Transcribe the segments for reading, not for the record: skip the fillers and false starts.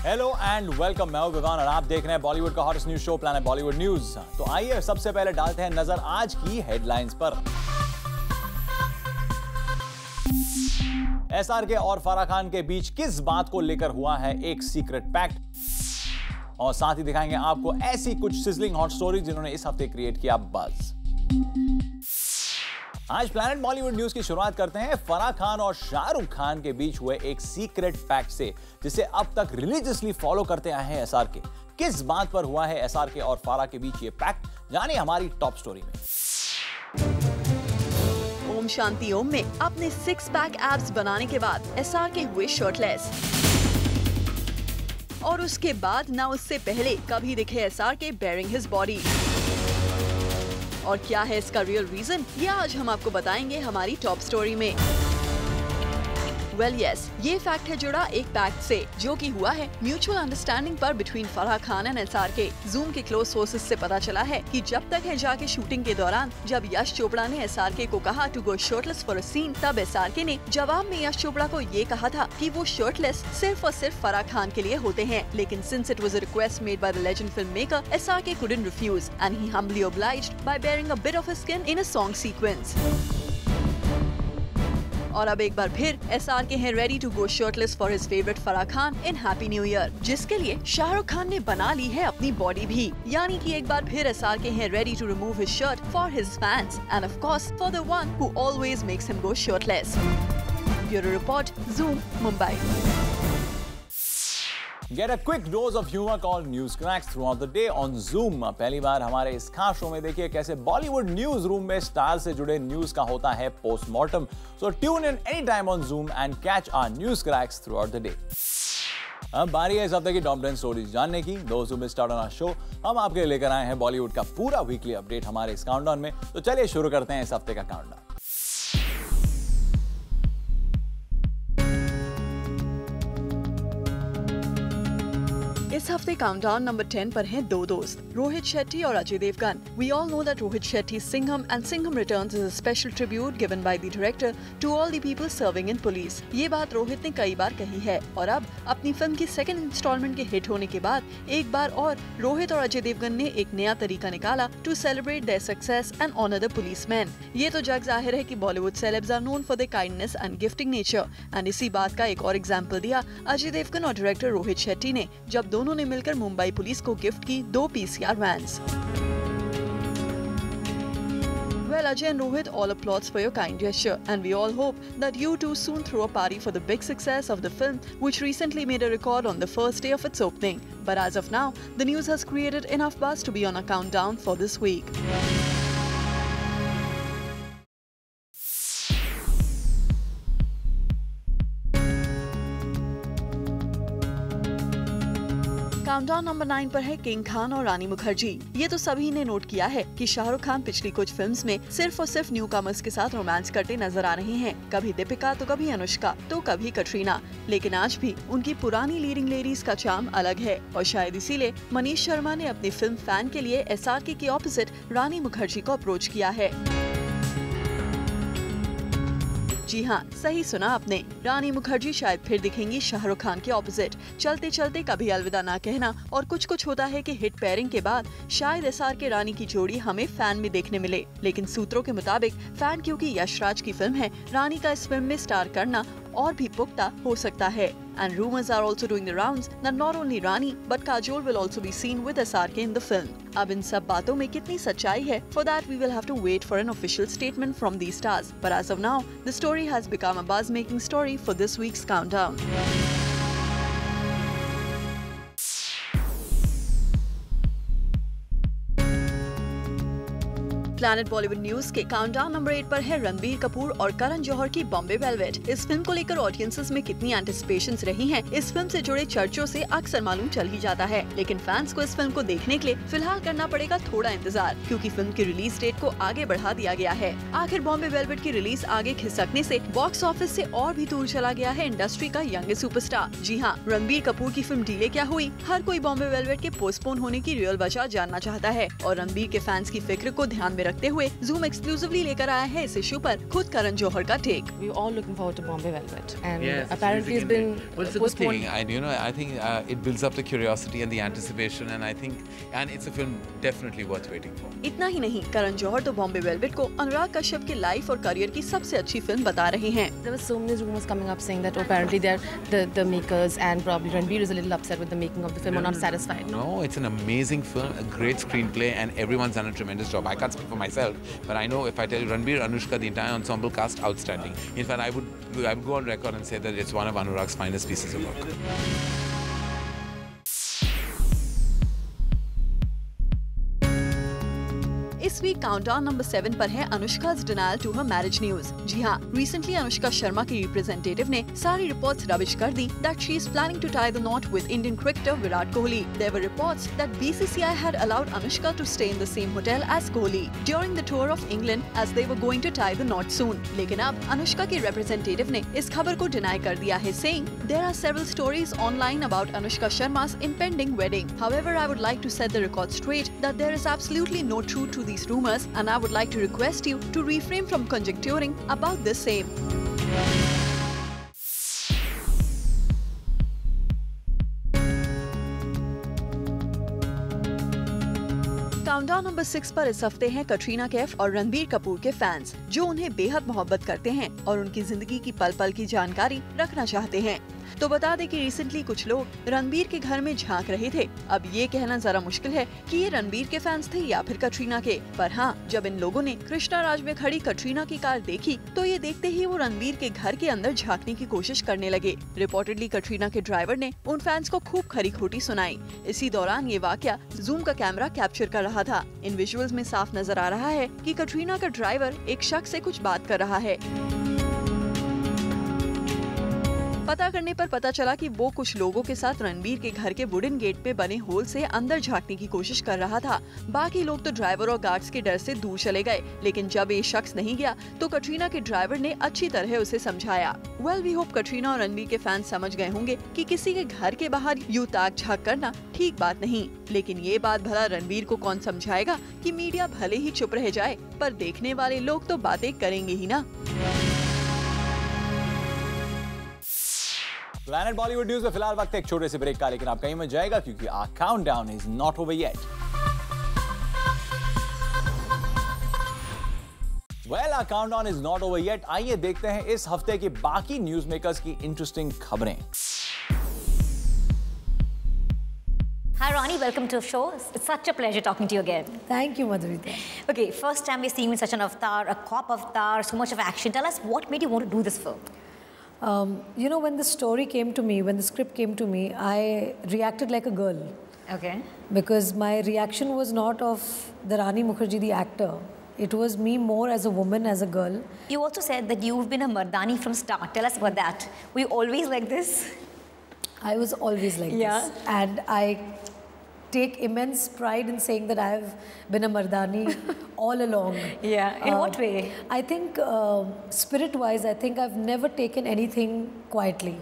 Hello and welcome, मैं हूं विवान और आप देख रहे हैं बॉलीवुड का hottest news show planet Bollywood news. तो आइए सबसे पहले डालते हैं नजर आज की हेडलाइंस पर। एसआरके और फराह खान के बीच किस बात को लेकर हुआ है एक सीक्रेट पैक्ट, और साथ ही दिखाएंगे आपको ऐसी कुछ सिजलिंग हॉट स्टोरी जिन्होंने इस हफ्ते क्रिएट किया बज़। आज प्लैनेट बॉलीवुड न्यूज की शुरुआत करते हैं फराह खान और शाहरुख खान के बीच हुए एक सीक्रेट पैक्ट से, जिसे अब तक रिलीजियसली फॉलो करते आए हैं एसआरके। किस बात पर हुआ है एसआरके और फराह के बीच ये पैक्ट, जानिए हमारी टॉप स्टोरी में। ओम शांति ओम में अपने 6 पैक एब्स बनाने के बाद एसआरके हुए शर्टलेस, और उसके बाद ना उससे पहले कभी दिखे एसआरके बेयरिंग हिज बॉडी। और क्या है इसका रियल रीजन, ये आज हम आपको बताएंगे हमारी टॉप स्टोरी में। ये फैक्ट है जुड़ा एक पैक्ट से, जो कि हुआ है म्यूचुअल अंडरस्टैंडिंग पर between Farah Khan and SRK. Zoom के क्लोज सोर्सेज से पता चला है कि जब तक है जाके शूटिंग के दौरान जब यश चोपड़ा ने एसआरके को कहा to go shirtless for a scene, तब एसआरके ने जवाब में यश चोपड़ा को ये कहा था कि वो शर्टलेस सिर्फ और सिर्फ फराह खान के लिए होते हैं। लेकिन since it was a request made by the legend film maker, SRK couldn't refuse and he humbly obliged by bearing a bit of his skin in a song sequence. और अब एक बार फिर एसआरके हैं ready to go shirtless for his favourite Farah Khan in Happy New Year, जिसके लिए शाहरुख खान ने बना ली है अपनी बॉडी भी। यानी कि एक बार फिर एसआरके हैं ready to remove his shirt for his fans and of course for the one who always makes him go shirtless. Bureau report, Zoom, Mumbai. Get a quick dose of humor called News Cracks throughout the day on Zoom। पहली बार हमारे इस खास show में देखिए कैसे Bollywood news room में star से जुड़े न्यूज का होता है postmortem. So tune in anytime on Zoom and catch our News Cracks throughout the day। अब बारी है इस हफ्ते की टॉप 10 स्टोरीज जानने की। Those who missed out on our show, हम आपके लिए लेकर आए हैं बॉलीवुड का पूरा वीकली अपडेट हमारे इस काउंटडाउन में। तो चलिए शुरू करते हैं इस हफ्ते का काउंटडाउन। इस हफ्ते काउंटडाउन नंबर 10 पर हैं दो दोस्त, रोहित शेट्टी और Ajay Devgan. We all know that Rohit Shetty's Singham and Singham Returns is a special tribute given by the director to all the people serving in police। ये बात रोहित ने कई बार कही है, और अब अपनी फिल्म की सेकंड इंस्टॉलमेंट के हिट होने के बाद एक बार और रोहित और अजय देवगन ने एक नया तरीका निकाला to celebrate their success and honour the policeman. ये तो जग जाहिर है कि Bollywood celebs are known for their kindness and gifting nature, and इसी बात का एक और एग्जाम्पल दिया अजय देवगन और डायरेक्टर रोहित शेट्टी ने, जब दोनों ने मिलकर मुंबई पुलिस को गिफ्ट की 2 PCR vans. Well, Ajay and Rohit, all applauds for your kind gesture, and we all hope that you too soon throw a party for the big success of the film, which recently made a record on the first day of its opening. But as of now, the news has created enough buzz to be on a countdown for this week. Countdown number 9 पर है king Khan और रानी मुखर्जी। ये तो सभी ने note किया है कि शाहरुख खान पिछली कुछ फिल्म्स में सिर्फ और सिर्फ न्यू कमर्स के साथ रोमांस करते नजर आ रहे हैं, कभी दीपिका तो कभी अनुष्का तो कभी कटरीना। लेकिन आज भी उनकी पुरानी लीडिंग लेडीज का चार्म अलग है, और शायद इसीलिए मनीष शर्मा ने अपनी फिल्म फैन के लिए एसआरके की ऑपोजिट रानी मुखर्जी को अप्रोच किया है। जी हाँ, सही सुना आपने, रानी मुखर्जी शायद फिर दिखेंगी शाहरुख खान के ऑपोजिट। चलते चलते कभी अलविदा ना कहना, और कुछ होता है कि हिट पेयरिंग के बाद शायद एसआरके रानी की जोड़ी हमें फैन में देखने मिले। लेकिन सूत्रों के मुताबिक फैन क्योंकि यश राज की फिल्म है, रानी का इस फिल्म में स्टार करना और भी पुख्ता हो सकता है। And rumors are also doing the rounds that not only Rani but Kajol will also be seen with SRK in the film. अब इन सब बातों में कितनी सच्चाई है, for that we will have to wait for an official statement from these stars. But as of now, the story has become a buzz-making story for this week's countdown. Planet Bollywood news के countdown number 8 पर है रणबीर कपूर और करण जौहर की Bombay velvet. इस film को लेकर audiences में कितनी एंटिसिपेशंस रही हैं, इस फिल्म से जुड़े चर्चों से अक्सर मालूम चल ही जाता है। लेकिन फैंस को इस फिल्म को देखने के लिए फिलहाल करना पड़ेगा थोड़ा इंतजार, क्योंकि फिल्म की रिलीज डेट को आगे बढ़ा दिया गया है। आखिर बॉम्बे वेलवेट की रिलीज आगे खिसकने से बॉक्स ऑफिस से और भी दूर चला गया है इंडस्ट्री का यंगेस्ट सुपरस्टार। जी हाँ, रणबीर कपूर की फिल्म डिले क्या हुई, हर कोई बॉम्बे वेलवेट के पोस्टपोन होने की रियल वजह जानना चाहता है, और रणबीर के फैंस की फिक्र को ध्यान में रखते हुए Zoom एक्सक्लूसिवली लेकर आया है इस इशू पर खुद करण जौहर का take. We were all looking forward to Bombay Velvet, and Yes, apparently it's been well, it's a good thing. I think it builds up the curiosity and the anticipation, and it's a film definitely worth waiting for. इतना ही नहीं, करण जौहर तो Bombay velvet को अनुराग कश्यप के life और career की सबसे अच्छी film बता रहे हैं। There were so many rumors coming up saying that apparently the makers and probably Ranbir is a little upset with the making of the film or not satisfied. No, it's an amazing film, a great screenplay, and everyone's done a tremendous job. I can't speak for myself, but I know if I tell you Ranbir, Anushka, the entire ensemble cast, outstanding. In fact, I would go on record and say that it's one of Anurag's finest pieces of work. इस week countdown number 7 पर है अनुष्का's denial to her marriage news। जी हाँ, recently Anushka Sharma की representative ने सारी reports rubbish कर दी that she is planning to tie the knot with Indian cricketer Virat Kohli। There were reports that BCCI had allowed Anushka to stay in the same hotel as Kohli during the tour of England as they were going to tie the knot soon। लेकिन अब अनुष्का की representative ने इस खबर को deny कर दिया है, saying there are several stories online about Anushka Sharma's impending wedding। However, I would like to set the record straight that there is absolutely no truth to these rumors, and I would like to request you to refrain from conjecturing about the same। Countdown number 6 पर इस हफ्ते हैं कटरीना कैफ और रणबीर कपूर के fans, जो उन्हें बेहद मोहब्बत करते हैं और उनकी जिंदगी की पल पल की जानकारी रखना चाहते हैं। तो बता दें कि रिसेंटली कुछ लोग रणबीर के घर में झांक रहे थे। अब ये कहना जरा मुश्किल है कि ये रणबीर के फैंस थे या फिर कटरीना के, पर हाँ, जब इन लोगों ने कृष्णा राज में खड़ी कटरीना की कार देखी तो ये देखते ही वो रणबीर के घर के अंदर झांकने की कोशिश करने लगे। रिपोर्टेडली कटरीना के ड्राइवर ने उन फैंस को खूब खरी खोटी सुनाई। इसी दौरान ये वाकया जूम का कैमरा कैप्चर कर रहा था। इन विजुअल्स में साफ नजर आ रहा है कि कटरीना का ड्राइवर एक शख्स से कुछ बात कर रहा है। पता करने पर पता चला कि वो कुछ लोगों के साथ रणबीर के घर के वुडन गेट पे बने होल से अंदर झांकने की कोशिश कर रहा था। बाकी लोग तो ड्राइवर और गार्ड्स के डर से दूर चले गए, लेकिन जब ये शख्स नहीं गया तो कटरीना के ड्राइवर ने अच्छी तरह उसे समझाया। वेल, वी होप कटरीना और रणबीर के फैंस समझ गए होंगे कि किसी के घर के बाहर यूं ताक झांक करना ठीक बात नहीं। लेकिन ये बात भला रणबीर को कौन समझाएगा कि मीडिया भले ही चुप रह जाए, पर देखने वाले लोग तो बातें करेंगे ही ना। प्लैनेट बॉलीवुड न्यूज में फिलहाल वक्त एक छोटे से ब्रेक का, लेकिन आप कहीं मत जाएगा क्योंकि our countdown is not over yet. Well, our countdown is not over yet. आइए देखते हैं इस हफ्ते के बाकी न्यूज मेकर्स की इंटरेस्टिंग खबरें। Hi Ronnie, welcome to the show. It's such a pleasure talking to you again. Thank you, Madhurita. Okay, first time we're seeing you in such an avatar, a cop avatar, so much of action. Tell us what made you want to do this film? You know, when the story came to me, when the script came to me, I reacted like a girl. Okay. Because my reaction was not of the Rani Mukherjee, the actor. It was me more as a woman, as a girl. You also said that you've been a Mardani from start. Tell us about that. Were you always like this? I was always like this. And I take immense pride in saying that I have been a Mardani all along. Yeah. In what way? I think spirit-wise, I think I've never taken anything quietly.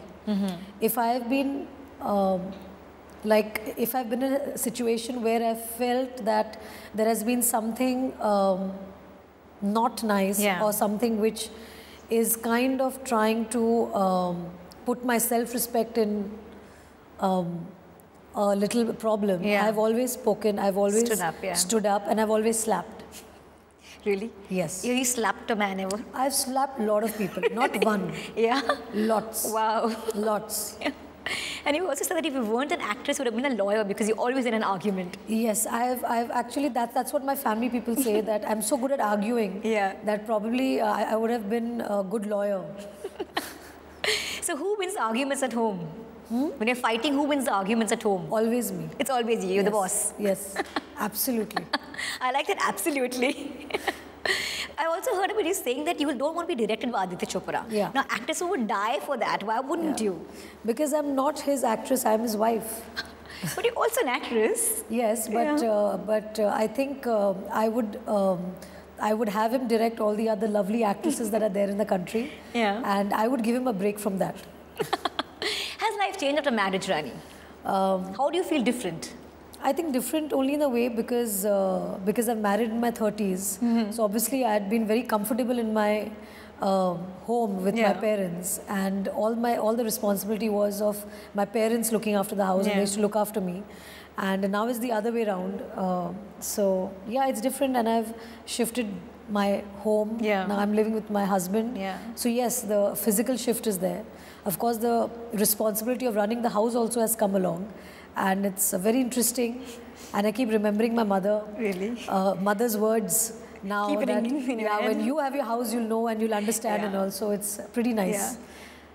If I have been if I've been in a situation where I felt that there has been something not nice, or something which is kind of trying to put my self-respect in a little problem. I've always spoken, I've always stood up, and I've always slapped. Really? Yes. You slapped a man ever? I've slapped a lot of people, not one. Yeah? Lots. Wow. Lots. And you also said that if you weren't an actress, you would have been a lawyer because you're always in an argument. Yes, I've actually, that's what my family people say, that I'm so good at arguing, that probably I would have been a good lawyer. So who wins arguments at home? When you're fighting, who wins the arguments at home? Always me. It's always you, you're the boss. Yes, absolutely. I like that, absolutely. I also heard about you saying that you don't want to be directed by Aditya Chopra. Yeah. Now, actors who would die for that, why wouldn't you? Because I'm not his actress, I'm his wife. But you're also an actress. Yes, but I think I would have him direct all the other lovely actresses that are there in the country. Yeah. And I would give him a break from that. Has life changed after marriage, Rani? How do you feel different? I think different only in a way because I'm married in my 30s. So obviously I had been very comfortable in my home with my parents, and all the responsibility was of my parents looking after the house, and they used to look after me. And now it's the other way around. So yeah, it's different, and I've shifted my home. Now I'm living with my husband. So yes, the physical shift is there. Of course, the responsibility of running the house also has come along, and it's very interesting. And I keep remembering my mother. Really? Mother's words. Now keep that when you have your house, you'll know and you'll understand, and also it's pretty nice.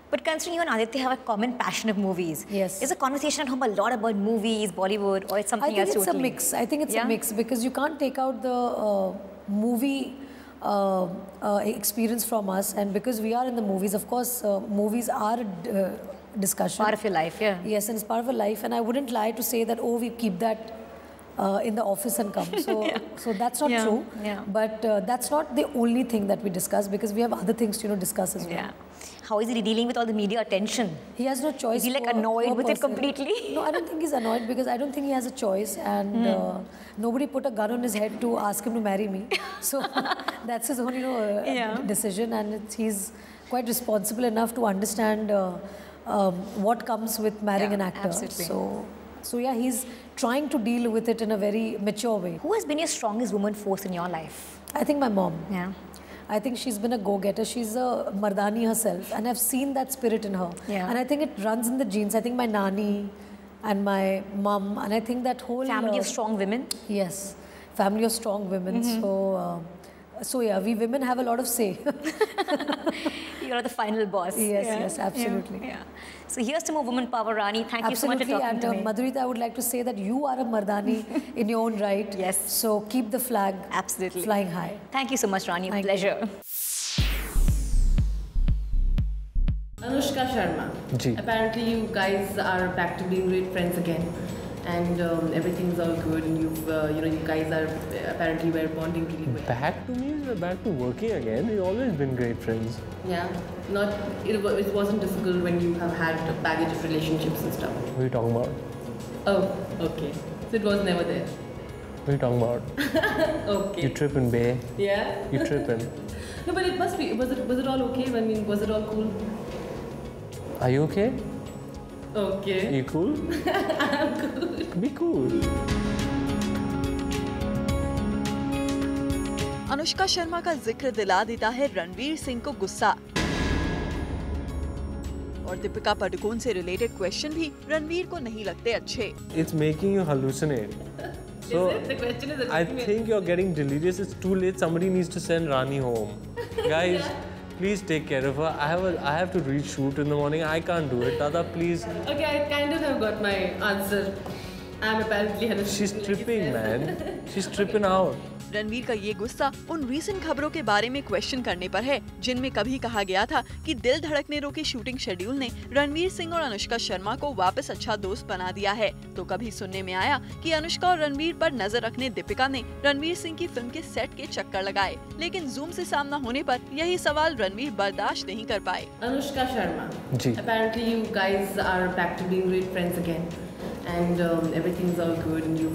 But considering you and Aditya have a common passion of movies, is the conversation at home a lot about movies, Bollywood, or it's something else? I think it's a mix. I think it's a mix, because you can't take out the movie experience from us, and because we are in the movies, of course, movies are a discussion. Part of your life, Yes, and it's part of our life, and I wouldn't lie to say that, oh, we keep that in the office and come. So, so that's not true. But that's not the only thing that we discuss, because we have other things to discuss as well. How is he dealing with all the media attention? He has no choice. Is he like annoyed with it completely? No, I don't think he's annoyed, because I don't think he has a choice, and nobody put a gun on his head to ask him to marry me. So that's his own, decision, and he's quite responsible enough to understand what comes with marrying an actor. Absolutely. So yeah, he's trying to deal with it in a very mature way. Who has been your strongest woman force in your life? I think my mom. I think she's been a go-getter. She's a Mardani herself, and I've seen that spirit in her. And I think it runs in the genes. I think my nani and my mum, and I think that whole... Family of strong women? Yes, family of strong women. So yeah, we women have a lot of say. You're the final boss. Yes, absolutely. So here's to more woman power, Rani. Thank you so much for talking to me. And Madhurita, I would like to say that you are a Mardani in your own right. Yes. So keep the flag flying high. Thank you so much, Rani. Pleasure. Anushka Sharma. Apparently you guys are back to being great friends again. And everything's all good, and you guys are apparently we're bonding really well. Back to means we're back to working again. We've always been great friends. Yeah, it wasn't difficult when you have had a baggage of relationships and stuff. What are you talking about? Oh, okay. So it was never there. What are you talking about? Okay. You tripping, bae? Yeah. You tripping? No, but it must be. Was it all okay? I mean, was it all cool? Are you okay? Okay. Are you cool? I'm cool. Be cool. Anushka Sharma का जिक्र दिला देता है रणवीर सिंह को गुस्सा, और दीपिका पादुकोण से related question भी रणवीर को नहीं लगते अच्छे. It's making you hallucinate. So The question is I think you're getting delirious. It's too late. Somebody needs to send Rani home. Guys, please take care of her. I have to reach shoot in the morning. I can't do it. Dada, please. Okay, I kind of have got my answer. I'm apparently She's tripping, man. She's tripping out. Ranveer का ये गुस्सा उन recent खबरों के बारे में question करने पर है, जिनमें कभी कहा गया था कि दिल धड़कने रोके शूटिंग शेड्यूल ने रणवीर सिंह और अनुष्का शर्मा को वापस अच्छा दोस्त बना दिया है, तो कभी सुनने में आया कि अनुष्का और रणवीर पर नजर रखने दीपिका ने रणवीर सिंह की फिल्म के सेट के चक्कर लगाए, लेकिन जूम से सामना होने पर यही सवाल रणवीर बर्दाश्त नहीं कर पाए. Anushka Sharma. Apparently you guys are back to being great friends again. And everything's all good, and you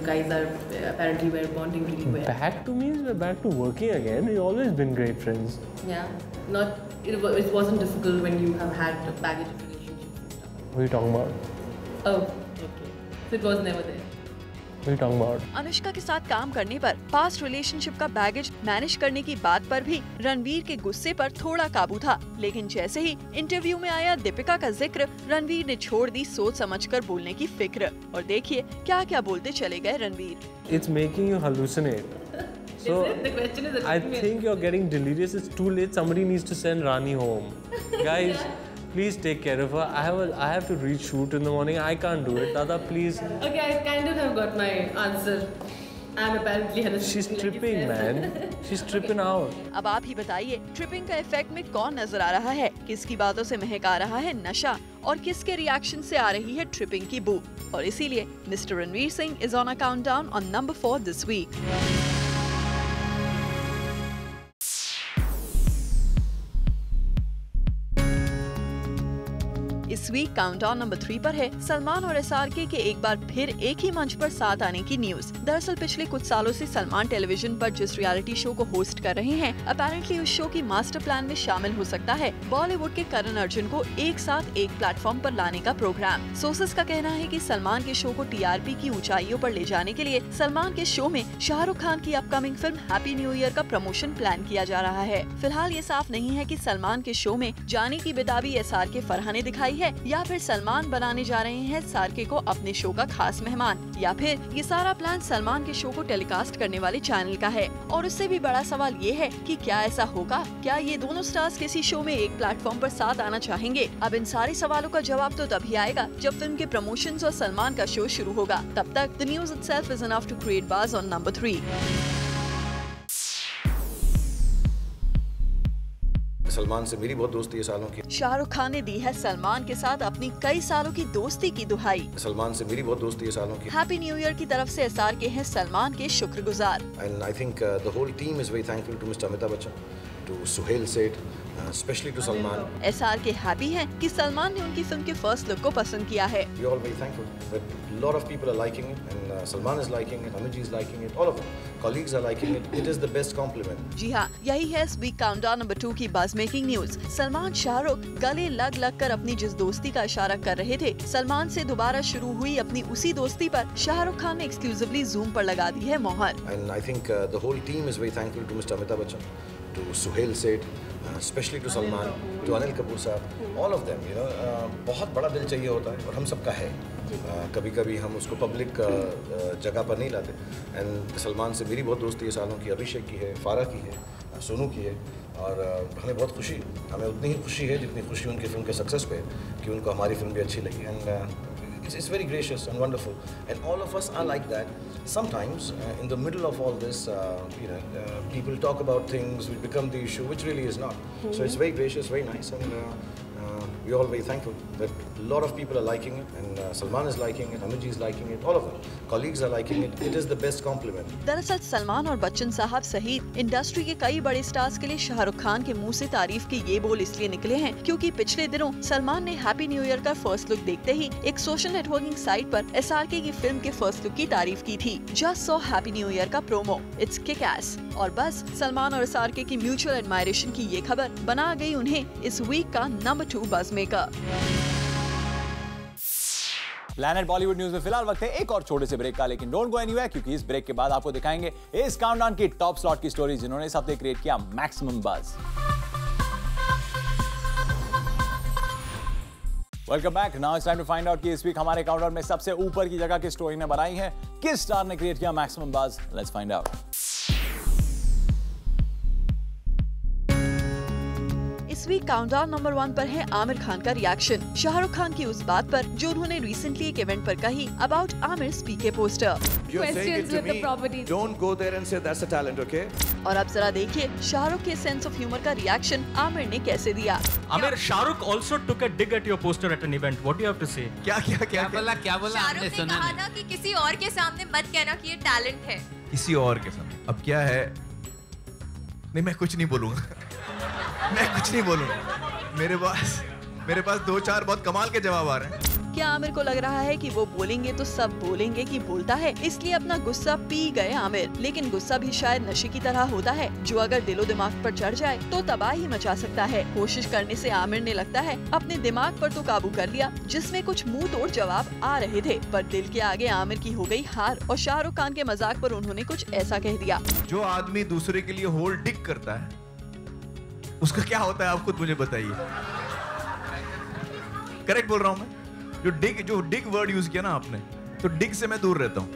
guys are apparently we're bonding really well. Back to means we're back to working again. We've always been great friends. Yeah, it wasn't difficult when you have had a baggage of relationships and stuff. What are you talking about? Oh, okay. So it was never there. What are you talking about? Anushka के साथ काम करने पर past relationship का baggage manage करने की बात पर भी रणवीर के गुस्से पर थोड़ा काबू था, लेकिन जैसे ही इंटरव्यू में आया दीपिका का जिक्र, रणवीर ने छोड़ दी सोच समझकर बोलने की फिक्र, और देखिए क्या क्या बोलते चले गए Ranveer. It's making you hallucinate. So The question is I think you're getting delirious. It's too late. Somebody needs to send Rani home. Guys, please take care of her. I have to reach shoot in the morning. I can't do it. Dada, please. Okay, I kind of have got my answer. I'm apparently She's tripping, man. She's tripping out. अब आप ही बताइए, tripping का effect में कौन नजर आ रहा है, किसकी बातों से महक आ रहा है नशा, और किसके रिएक्शन से आ रही है ट्रिपिंग की बू. और इसीलिए Mister Ranveer Singh is on a countdown on number 4 this week. इस वीक काउंटडाउन नंबर 3 पर है सलमान और SRK के एक बार फिर एक ही मंच पर साथ आने की न्यूज। दरअसल पिछले कुछ सालों से सलमान टेलीविजन पर जिस रियलिटी शो को होस्ट कर रहे हैं, अपेरेंटली उस शो की मास्टर प्लान में शामिल हो सकता है बॉलीवुड के करण अर्जुन को एक साथ एक प्लेटफॉर्म पर लाने का प्रोग्राम। सोर्सेस का कहना है कि सलमान के शो को TRP की ऊंचाइयों पर ले जाने के लिए सलमान के शो में शाहरुख खान की upcoming film happy New year का प्रमोशन प्लान किया जा रहा है। फिलहाल ये साफ नहीं है कि सलमान के शो में जाने की बेताबी SRK फरहान ने दिखाई है या फिर सलमान बनाने जा रहे हैं SRK को अपने शो का खास मेहमान, या फिर ये सारा प्लान सलमान के शो को टेलीकास्ट करने वाले चैनल का है। और उससे भी बड़ा सवाल ये है कि क्या ऐसा होगा, क्या ये दोनों स्टार्स किसी शो में एक प्लेटफॉर्म पर साथ आना चाहेंगे? अब इन सारे सवालों का जवाब तो तभी आएगा जब फिल्म के प्रमोशंस और सलमान का शो शुरू होगा। तब तक the news itself is enough to create buzz on number 3। Salman से मेरी बहुत दोस्ती है सालों की। शाहरुख खान ने दी है सलमान के साथ अपनी कई सालों की दोस्ती की दुहाई। सलमान से मेरी बहुत दोस्ती है सालों की। हैप्पी न्यू ईयर की तरफ से SRK हैं सलमान के शुक्रगुजार। And I think the whole team is very thankful to Mr. Amitabh Bachchan, to Suhail Seth, especially to Salman. SRK happy हैं कि सलमान ने उनकी फिल्म के फर्स्ट लुक को पसंद किया है। We are all very thankful that a lot of people are liking it, and Salman is liking it, Amit ji is liking it, all of them. Colleagues are liking it. It is the best compliment. जी हाँ, यही है इस week countdown number 2 की buzz making news. Salman Shahrukh गले लग कर अपनी जिस दोस्ती का इशारा कर रहे थे, सलमान से दोबारा शुरू हुई अपनी उसी दोस्ती पर शाहरुख खान ने एक्सक्लूसिवली जूम पर लगा दी है मोहर। And I think the whole team is very thankful to Mr. Amitabh Bachchan, to Suhail Seth, especially to Salman, to Anil Kapoor साहब, all of them, you know, बहुत बड़ा दिल चाहिए होता है और हम सबका है। कभी-कभी हम उसको पब्लिक जगह पर नहीं लाते। एंड सलमान से मेरी बहुत दोस्ती है सालों की, अभिषेक की है, फारा की है, सोनू की है, और हमें बहुत खुशी, हमें उतनी ही खुशी है जितनी खुशी उनकी फिल्म के सक्सेस पे है कि उनको हमारी फिल्म भी अच्छी लगी। And it's very gracious and wonderful, and all of us are like that. Sometimes in the middle of all this, people talk about things which become the issue, which really is not. So it's very gracious, very nice, and we're all very thankful that a lot of people are liking it, and Salman is liking it, Amit ji is liking it, all of them. Colleagues are liking it. It is the best compliment. दरअसल सलमान और बच्चन साहब सहित industry के कई बड़े stars के लिए शाहरुख खान के मुंह से तारीफ के ये बोल इसलिए निकले हैं क्योंकि पिछले दिनों सलमान ने हैप्पी न्यू ईयर का फर्स्ट लुक देखते ही एक सोशल नेटवर्किंग साइट पर SRK की फिल्म के फर्स्ट लुक की तारीफ की थी। Just saw happy New year का प्रोमो, इट्स किक एस। और बस सलमान और SRK की म्यूचुअल एडमायरेशन की ये खबर बना गई उन्हें इस वीक का number 2 buzz maker. Planet Bollywood news में फिलहाल वक्त है एक और छोटे से ब्रेक का, लेकिन डोंट गो एनीवेयर क्योंकि इस ब्रेक के बाद आपको दिखाएंगे इस काउंटडाउन की टॉप स्लॉट की स्टोरी जिन्होंने इस हफ्ते क्रिएट किया maximum buzz. Welcome back. Now it's time to find out कि इस वीक हमारे काउंटडाउन में सबसे ऊपर की जगह की स्टोरी ने बनाई है, किस स्टार ने क्रिएट किया maximum buzz. Let's find out. इस वीक काउंटडाउन नंबर 1 पर है आमिर खान का रिएक्शन शाहरुख खान की उस बात पर जो उन्होंने रिसेंटली एक इवेंट पर कही about Aamir's PK poster. Don't go there and say that's a talent, okay? और अब जरा देखिए शाहरुख के सेंस ऑफ ह्यूमर का रिएक्शन आमिर ने कैसे दिया। Aamir, Shahrukh also took a dig at your poster at an event. What do you have to say? क्या बोला? शाहरुख ने कहा था कि किसी और के सामने मत कहना कि ये टैलेंट है। किसी और के सामने? अब क्या है? नहीं, मैं कुछ नहीं बोलूँगा। मैं कुछ नहीं बोलूँगा। मेरे पास 2-4 बहुत कमाल के जवाब आ रहे हैं। क्या आमिर को लग रहा है कि वो बोलेंगे तो सब बोलेंगे कि बोलता है, इसलिए अपना गुस्सा पी गए आमिर। लेकिन गुस्सा भी शायद नशे की तरह होता है जो अगर दिलो दिमाग पर चढ़ जाए तो तबाही मचा सकता है। कोशिश करने से आमिर ने लगता है अपने दिमाग पर तो काबू कर लिया, जिसमें कुछ मुंह तोड़ जवाब आ रहे थे, पर दिल के आगे आमिर की हो गई हार और शाहरुख खान के मजाक पर उन्होंने कुछ ऐसा कह दिया। जो आदमी दूसरे के लिए होल डिग करता है उसका क्या होता है आप खुद मुझे बताइए। करेक्ट बोल रहा हूँ मैं? जो डिग वर्ड यूज किया ना आपने, तो डिग से मैं दूर रहता हूँ।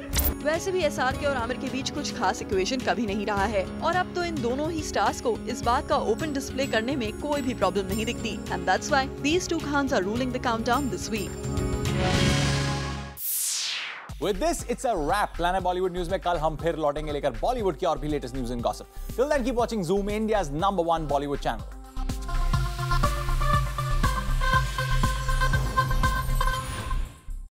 वैसे भी SRK और आमिर के बीच कुछ खास इक्वेशन कभी नहीं रहा है और अब तो इन दोनों ही स्टार्स को इस बात का ओपन डिस्प्ले करने में कोई भी प्रॉब्लम नहीं दिखती। And that's why these two Khans are ruling the countdown this week. With this, it's a wrap. Planet Bollywood news में कल हम फिर लौटेंगे लेकर बॉलीवुड की और भी latest news and gossip. Till then, keep watching Zoom, India's #1 Bollywood channel.